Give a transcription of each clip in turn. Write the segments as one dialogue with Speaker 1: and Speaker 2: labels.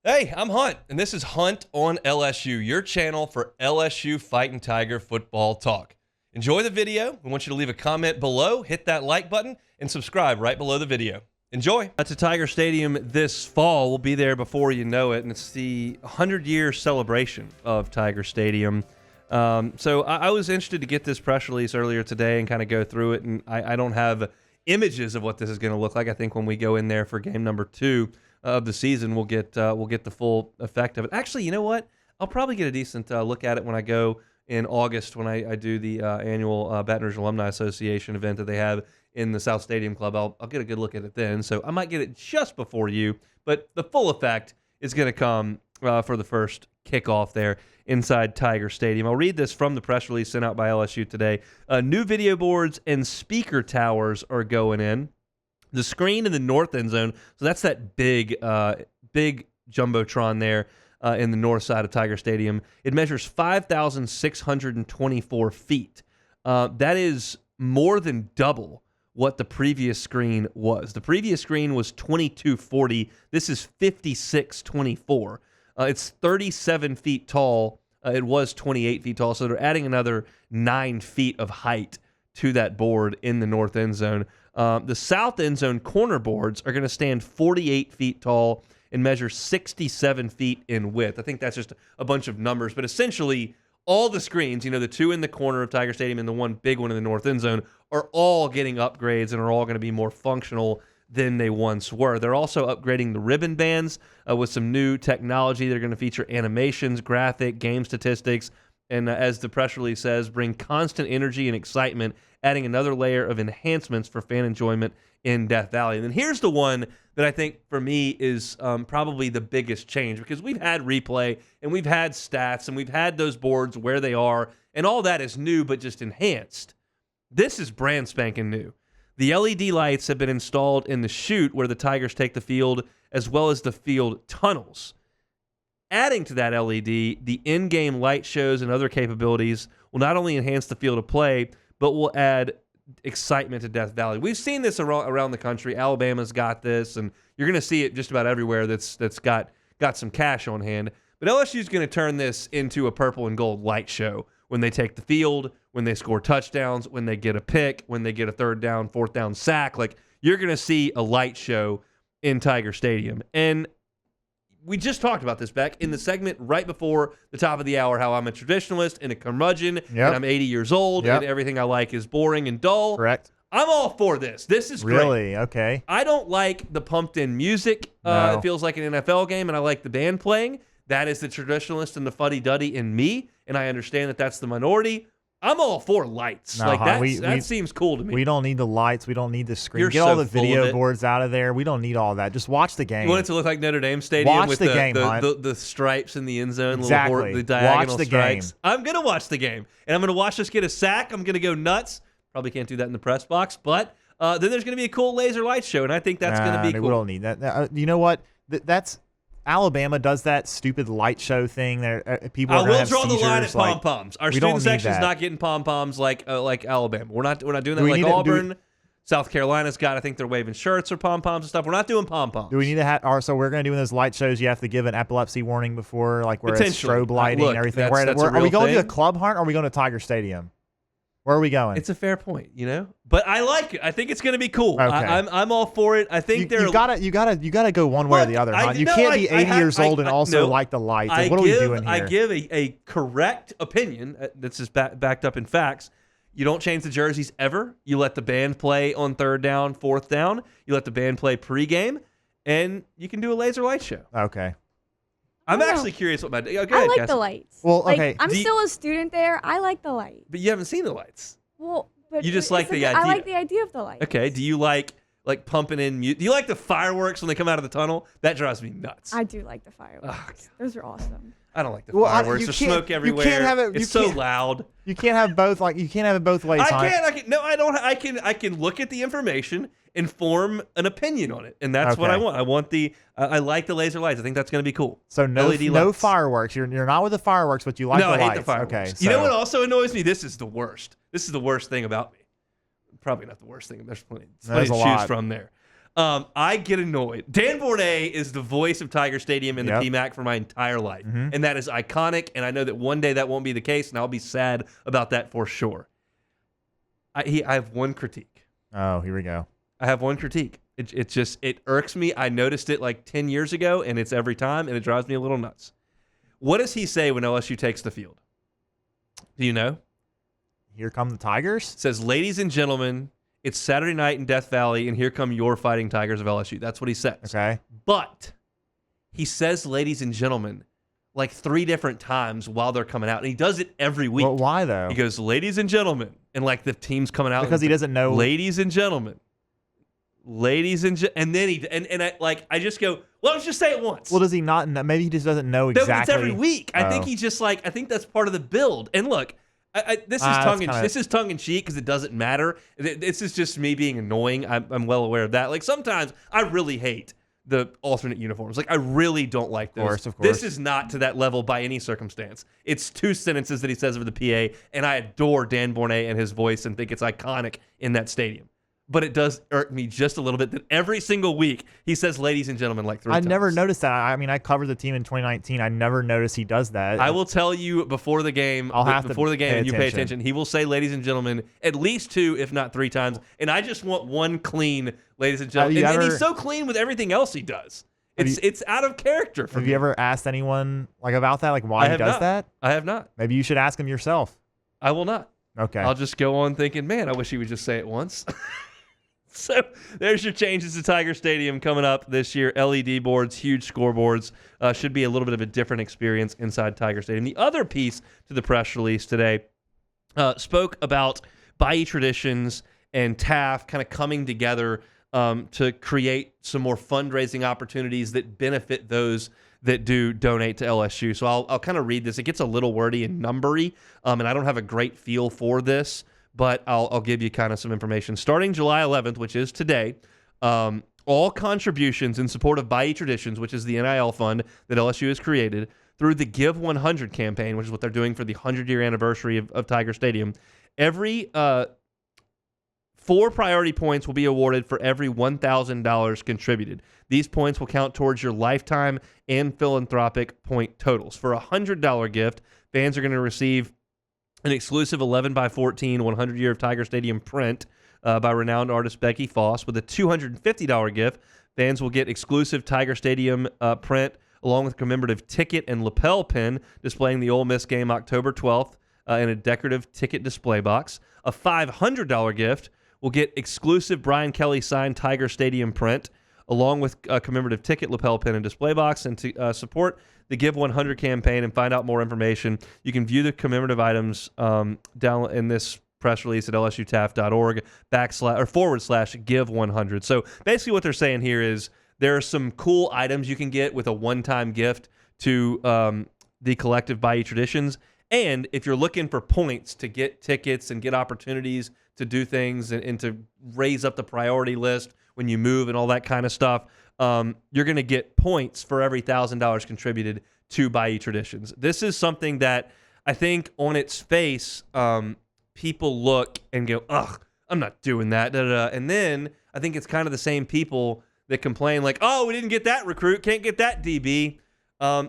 Speaker 1: Hey, I'm Hunt, and this is Hunt on LSU, your channel for LSU Fighting Tiger football talk. Enjoy the video. We want you to leave a comment below, hit that like button, and subscribe right below the video. Enjoy. To Tiger Stadium this fall. We'll be there before you know it, and it's the 100-year celebration of Tiger Stadium. So I was interested to get this press release earlier today and kind of go through it, and I don't have images of what this is going to look like. I think when we go in there for game number 2 of the season, we'll get the full effect of it. Actually, you know what? I'll probably get a decent look at it when I go in August when I do the annual Baton Rouge Alumni Association event that they have in the South Stadium Club. I'll get a good look at it then. So I might get it just before you, but the full effect is going to come for the first kickoff there inside Tiger Stadium. I'll read this from the press release sent out by LSU today. New video boards and speaker towers are going in. The screen in the north end zone, so that's that big jumbotron there in the north side of Tiger Stadium. It measures 5,624 feet. That is more than double what the previous screen was. The previous screen was 2,240. This is 5,624. It's 37 feet tall. It was 28 feet tall, so they're adding another 9 feet of height to that board in the north end zone. The south end zone corner boards are going to stand 48 feet tall and measure 67 feet in width. I think that's just a bunch of numbers, but essentially all the screens, the 2 in the corner of Tiger Stadium and the one big one in the north end zone, are all getting upgrades and are all going to be more functional than they once were. They're also upgrading the ribbon bands with some new technology. They're going to feature animations, graphic, game statistics, and as the press release says, bring constant energy and excitement, adding another layer of enhancements for fan enjoyment in Death Valley. And then here's the one that I think for me is probably the biggest change, because we've had replay and we've had stats and we've had those boards where they are, and all that is new but just enhanced. This is brand spanking new. The LED lights have been installed in the chute where the Tigers take the field, as well as the field tunnels. Adding to that LED, the in-game light shows and other capabilities will not only enhance the field of play, but will add excitement to Death Valley. We've seen this around the country. Alabama's got this, and you're going to see it just about everywhere that's got some cash on hand. But LSU's going to turn this into a purple and gold light show when they take the field, when they score touchdowns, when they get a pick, when they get a third down, fourth down sack. Like, you're going to see a light show in Tiger Stadium. And we just talked about this, Beck, in the segment right before the top of the hour, how I'm a traditionalist and a curmudgeon, and I'm 80 years old, and everything I like is boring and dull.
Speaker 2: Correct.
Speaker 1: I'm all for this. This is great.
Speaker 2: Really? Okay.
Speaker 1: I don't like the pumped-in music.
Speaker 2: No.
Speaker 1: It feels like an NFL game, and I like the band playing. That is the traditionalist and the fuddy-duddy in me, and I understand that that's the minority. I'm all for lights.
Speaker 2: No,
Speaker 1: that seems cool to me.
Speaker 2: We don't need the lights. We don't need the screen.
Speaker 1: You're
Speaker 2: Get
Speaker 1: so
Speaker 2: all the
Speaker 1: full
Speaker 2: video
Speaker 1: of it.
Speaker 2: boards out of there. We don't need all that. Just watch the game.
Speaker 1: You want it to look like Notre Dame Stadium
Speaker 2: Watch
Speaker 1: with
Speaker 2: the game,
Speaker 1: the stripes in the end zone,
Speaker 2: Exactly.
Speaker 1: the diagonal
Speaker 2: Watch the
Speaker 1: stripes.
Speaker 2: game.
Speaker 1: I'm going to watch the game, and I'm going to watch us get a sack. I'm going to go nuts. Probably can't do that in the press box, but then there's going to be a cool laser light show, and I think that's going to be cool.
Speaker 2: We don't need that. You know what? That's Alabama does that stupid light show thing. There, people.
Speaker 1: I
Speaker 2: are gonna
Speaker 1: will
Speaker 2: have
Speaker 1: draw the line at
Speaker 2: seizures, like,
Speaker 1: pom poms. Our
Speaker 2: we don't
Speaker 1: student
Speaker 2: need
Speaker 1: section's
Speaker 2: that.
Speaker 1: not getting pom poms like Alabama. We're not doing that
Speaker 2: Do we
Speaker 1: like
Speaker 2: need to- do
Speaker 1: Auburn. South Carolina's got. I think they're waving shirts or pom poms and stuff. We're not doing pom poms.
Speaker 2: Do we need to have? So we're going to do in those light shows. You have to give an epilepsy warning before, like where it's
Speaker 1: Potentially.
Speaker 2: strobe lighting
Speaker 1: Look,
Speaker 2: and everything.
Speaker 1: that's a
Speaker 2: Are we
Speaker 1: real
Speaker 2: going to
Speaker 1: thing.
Speaker 2: the club hunt? Or are we going to Tiger Stadium? Where are we going?
Speaker 1: It's a fair point, but I like it. I think it's going to be cool.
Speaker 2: Okay.
Speaker 1: I'm all for it. I think
Speaker 2: you gotta go one way or the other. Huh? You can't be 80 years old and also like the lights. Like, what are we doing here?
Speaker 1: I give a correct opinion that's just backed up in facts. You don't change the jerseys ever. You let the band play on third down, fourth down. You let the band play pregame, and you can do a laser light show.
Speaker 2: Okay.
Speaker 1: I'm actually curious what my. Go ahead,
Speaker 3: I like
Speaker 1: Cassie.
Speaker 3: the lights.
Speaker 2: Well, okay.
Speaker 3: I'm still a student there. I like the light.
Speaker 1: But you haven't seen the lights.
Speaker 3: Well, but
Speaker 1: You just
Speaker 3: it's
Speaker 1: like the
Speaker 3: I
Speaker 1: idea.
Speaker 3: like the idea of the lights.
Speaker 1: Okay. Do you like pumping in music? Do you like the fireworks when they come out of the tunnel? That drives me nuts.
Speaker 3: I do like the fireworks.
Speaker 1: Oh, God.
Speaker 3: Those are awesome.
Speaker 1: I don't like the
Speaker 2: Well,
Speaker 1: fireworks.
Speaker 2: you
Speaker 1: There's
Speaker 2: can't-
Speaker 1: smoke
Speaker 2: you
Speaker 1: everywhere.
Speaker 2: can't have it- you
Speaker 1: It's so
Speaker 2: can't-
Speaker 1: loud.
Speaker 2: You can't have both. You can't have it both ways. Huh?
Speaker 1: I can. No, I don't. I can look at the information and form an opinion on it, and that's what I
Speaker 2: Okay.
Speaker 1: want. I want the. I like the laser lights. I think that's going to be cool.
Speaker 2: So no
Speaker 1: LED lights.
Speaker 2: fireworks. You're not with the fireworks, but you like
Speaker 1: No,
Speaker 2: the
Speaker 1: I hate
Speaker 2: lights.
Speaker 1: the fireworks.
Speaker 2: Okay.
Speaker 1: You know
Speaker 2: so-
Speaker 1: what also annoys me? This is the worst. This is the worst thing about me. Probably not the worst thing. There's plenty to
Speaker 2: There's
Speaker 1: choose
Speaker 2: a lot.
Speaker 1: from there. I get annoyed. Dan Bournet is the voice of Tiger Stadium in the
Speaker 2: Yep.
Speaker 1: PMAC for my entire life.
Speaker 2: Mm-hmm.
Speaker 1: And that is iconic, and I know that one day that won't be the case, and I'll be sad about that for sure. I have one critique.
Speaker 2: Oh, here we go.
Speaker 1: I have one critique. It irks me. I noticed it like 10 years ago, and it's every time, and it drives me a little nuts. What does he say when LSU takes the field? Do you know?
Speaker 2: Here come the Tigers.
Speaker 1: It says, ladies and gentlemen, it's Saturday night in Death Valley, and here come your Fighting Tigers of LSU. That's what he says.
Speaker 2: Okay.
Speaker 1: But he says, ladies and gentlemen, like 3 different times while they're coming out. And he does it every week.
Speaker 2: Well, why though?
Speaker 1: He goes, ladies and gentlemen. And like the team's coming out.
Speaker 2: Because he doesn't know.
Speaker 1: Ladies and gentlemen. And then I just go, well, let's just say it once.
Speaker 2: Well, does he not know? Maybe he just doesn't know
Speaker 1: No,
Speaker 2: exactly.
Speaker 1: it's every week. I think
Speaker 2: Oh.
Speaker 1: he just I think that's part of the build. And look, this is tongue in cheek because it doesn't matter. This is just me being annoying. I'm well aware of that. Like sometimes I really hate the alternate uniforms. Like I really don't like those.
Speaker 2: Of course.
Speaker 1: This is not to that level by any circumstance. It's 2 sentences that he says over the PA, and I adore Dan Bournet and his voice and think it's iconic in that stadium. But it does irk me just a little bit that every single week he says "ladies and gentlemen" like 3 times.
Speaker 2: I never noticed that. I mean, I covered the team in 2019. I never noticed he does that.
Speaker 1: I will tell you before the game.
Speaker 2: I'll have to
Speaker 1: before the game,
Speaker 2: pay
Speaker 1: and you pay
Speaker 2: attention.
Speaker 1: attention. He will say "ladies and gentlemen" at least 2, if not 3 times. And I just want one clean "ladies and gentlemen." And he's so clean with everything else he does. It's out of character for me.
Speaker 2: Have you ever asked anyone like about that? Like why he does that?
Speaker 1: I have not.
Speaker 2: Maybe you should ask him yourself.
Speaker 1: I will not.
Speaker 2: Okay.
Speaker 1: I'll just go on thinking, man, I wish he would just say it once. So there's your changes to Tiger Stadium coming up this year. LED boards, huge scoreboards. Should be a little bit of a different experience inside Tiger Stadium. The other piece to the press release today spoke about Bayou Traditions and TAF kind of coming together to create some more fundraising opportunities that benefit those that do donate to LSU. So I'll kind of read this. It gets a little wordy and numbery, and I don't have a great feel for this, but I'll give you kind of some information. Starting July 11th, which is today, all contributions in support of Bayou Traditions, which is the NIL fund that LSU has created, through the Give 100 campaign, which is what they're doing for the 100-year anniversary of Tiger Stadium, every 4 priority points will be awarded for every $1,000 contributed. These points will count towards your lifetime and philanthropic point totals. For a $100 gift, fans are going to receive an exclusive 11x14 100-year of Tiger Stadium print by renowned artist Becky Foss. With a $250 gift, fans will get exclusive Tiger Stadium print along with a commemorative ticket and lapel pin displaying the Ole Miss game October 12th in a decorative ticket display box. A $500 gift will get exclusive Brian Kelly signed Tiger Stadium print along with a commemorative ticket, lapel pin, and display box. And to support the Give 100 campaign and find out more information, you can view the commemorative items down in this press release at lsutaf.org /give 100. So basically what they're saying here is there are some cool items you can get with a one-time gift to the collective Bayou Traditions. And if you're looking for points to get tickets and get opportunities to do things and to raise up the priority list when you move and all that kind of stuff, you're going to get points for every $1,000 contributed to Bayou Traditions. This is something that I think on its face, people look and go, ugh, I'm not doing that. Da, da, da. And then I think it's kind of the same people that complain like, oh, we didn't get that recruit, can't get that DB.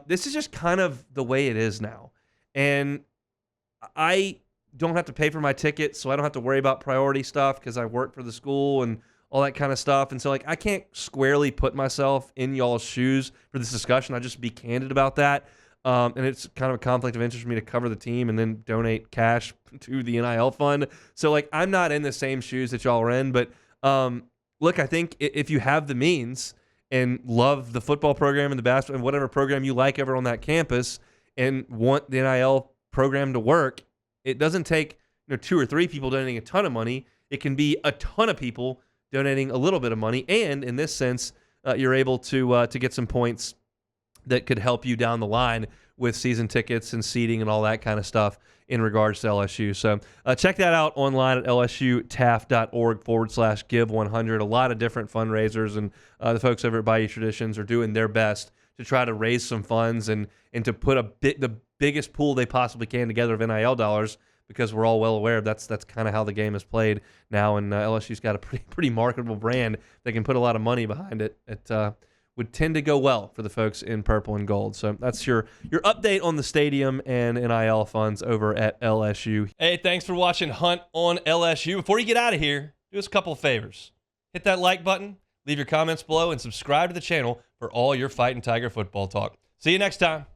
Speaker 1: This is just kind of the way it is now. And I don't have to pay for my ticket, so I don't have to worry about priority stuff because I work for the school and all that kind of stuff. And so, like, I can't squarely put myself in y'all's shoes for this discussion. I'll just be candid about that. And it's kind of a conflict of interest for me to cover the team and then donate cash to the NIL fund. So, like, I'm not in the same shoes that y'all are in. But, look, I think if you have the means and love the football program and the basketball and whatever program you like ever on that campus and want the NIL program to work, it doesn't take 2 or 3 people donating a ton of money. It can be a ton of people donating a little bit of money, and in this sense, you're able to get some points that could help you down the line with season tickets and seating and all that kind of stuff in regards to LSU. So check that out online at lsutaf.org /give 100. A lot of different fundraisers, and the folks over at Bayou Traditions are doing their best to try to raise some funds and to put the biggest pool they possibly can together of NIL dollars because we're all well aware that's kind of how the game is played now, and LSU's got a pretty marketable brand. They can put a lot of money behind it. It would tend to go well for the folks in purple and gold. So that's your update on the stadium and NIL funds over at LSU. Hey, thanks for watching Hunt on LSU. Before you get out of here, do us a couple of favors. Hit that like button, leave your comments below, and subscribe to the channel for all your Fighting Tiger football talk. See you next time.